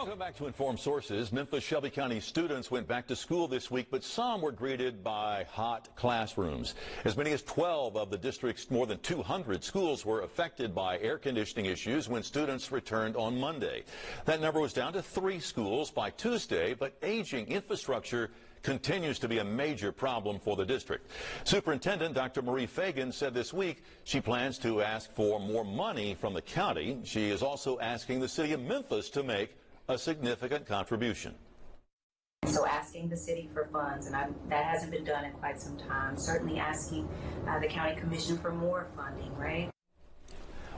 Welcome back to Informed Sources. Memphis Shelby County students went back to school this week, but some were greeted by hot classrooms. As many as 12 of the district's more than 200 schools were affected by air conditioning issues when students returned on Monday. That number was down to 3 schools by Tuesday, but aging infrastructure continues to be a major problem for the district. Superintendent Dr. Marie Fagan said this week she plans to ask for more money from the county. She is also asking the city of Memphis to make a significant contribution. So asking the city for funds, and that hasn't been done in quite some time. Certainly asking the county commission for more funding, right?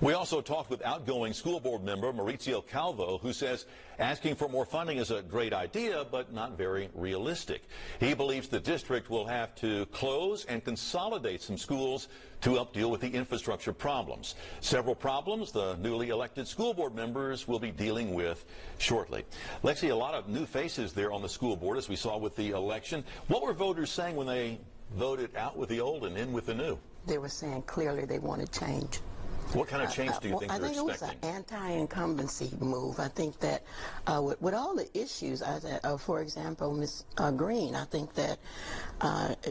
We also talked with outgoing school board member Maurizio Calvo, who says asking for more funding is a great idea, but not very realistic. He believes the district will have to close and consolidate some schools to help deal with the infrastructure problems. Several problems the newly elected school board members will be dealing with shortly. Lexi, a lot of new faces there on the school board, as we saw with the election. What were voters saying when they voted out with the old and in with the new? They were saying clearly they wanted change. What kind of change do you think they're expecting? I think it was an anti-incumbency move. I think that with all the issues, for example, Ms. Green, I think that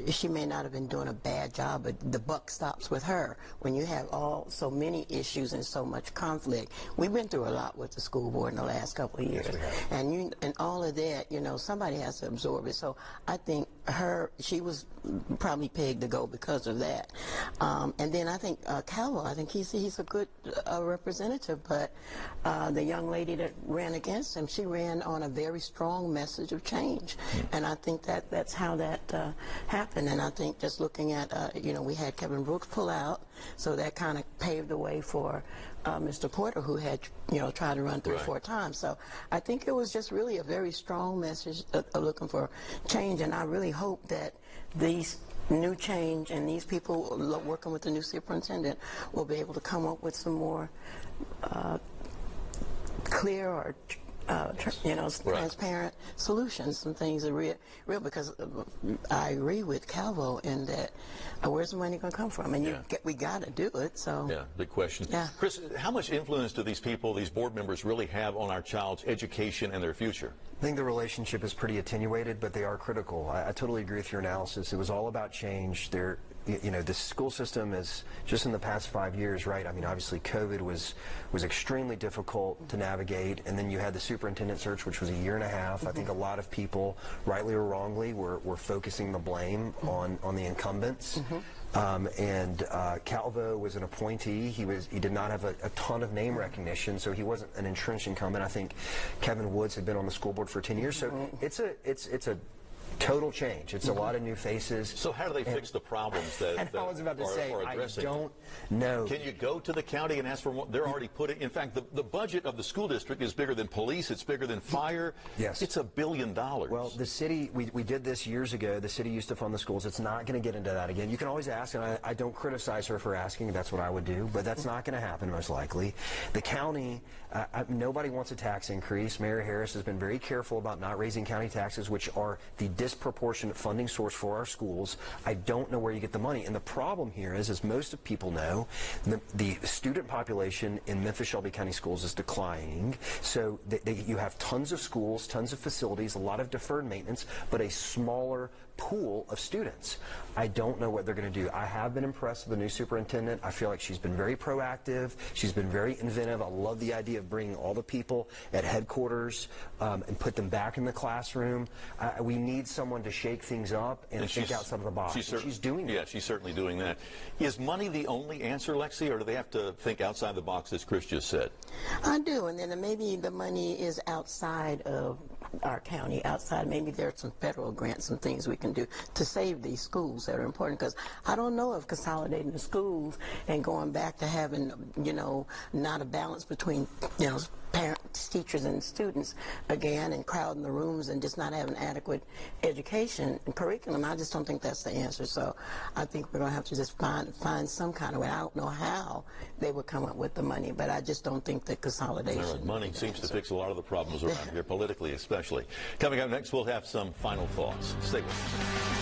she may not have been doing a bad job, but the buck stops with her. When you have so many issues and so much conflict, we've been through a lot with the school board in the last couple of years. Yes, and all of that, somebody has to absorb it. So I think she was probably pegged to go because of that. And then I think Calvo, I think he's a good representative, but the young lady that ran against him, she ran on a very strong message of change. And I think that's how that happened. And I think just looking at, we had Kevin Brooks pull out, so that kind of paved the way for Mr. Porter, who had, tried to run 3 or 4 times. So I think it was just really a very strong message of looking for change. And I really hope that these new change and these people working with the new superintendent will be able to come up with some more clear or transparent solutions, some things are real, because I agree with Calvo in that where's the money going to come from? And we got to do it. So yeah, big question. Yeah. Chris, how much influence do these people, these board members, really have on our child's education and their future? I think the relationship is pretty attenuated, but they are critical. I totally agree with your analysis. It was all about change. The school system is, just in the past 5 years, right? I mean, obviously COVID was extremely difficult to navigate, and then you had the superintendent search, which was a 1.5 years. I think a lot of people, rightly or wrongly, were focusing the blame on the incumbents. Calvo was an appointee. He did not have a ton of name recognition, so he wasn't an entrenched incumbent. I think Kevin Woods had been on the school board for 10 years, so it's a total change. It's a lot of new faces. So how do they fix the problems that I was about to say, are addressing? I don't know. Can you go to the county and ask for more? They're already putting, in fact, the budget of the school district is bigger than police, it's bigger than fire. Yes. It's $1 billion. Well, the city, we did this years ago. The city used to fund the schools. It's not going to get into that again. You can always ask, and I don't criticize her for asking. That's what I would do, but that's not going to happen most likely. The county, nobody wants a tax increase. Mayor Harris has been very careful about not raising county taxes, which are the disproportionate funding source for our schools. I don't know where you get the money. And the problem here is, as most of people know, the student population in Memphis Shelby County schools is declining. So you have tons of schools, tons of facilities, a lot of deferred maintenance, but a smaller pool of students. I don't know what they're going to do. I have been impressed with the new superintendent. I feel like she's been very proactive. She's been very inventive. I love the idea of bringing all the people at headquarters and put them back in the classroom. We need someone to shake things up and think outside of the box. She's doing that. Yeah, she's certainly doing that. Is money the only answer, Lexi, or do they have to think outside the box, as Chris just said? I do, and then maybe the money is outside of our county, maybe there's some federal grants and things we can do to save these schools that are important, because I don't know if consolidating the schools and going back to having, not a balance between, parents, teachers, and students again, and crowding the rooms and just not having adequate education and curriculum. I just don't think that's the answer. So I think we're going to have to just find some kind of way. I don't know how they would come up with the money, but I just don't think that consolidation. Money seems to fix a lot of the problems around here, politically especially. Coming up next, we'll have some final thoughts. Stay with us.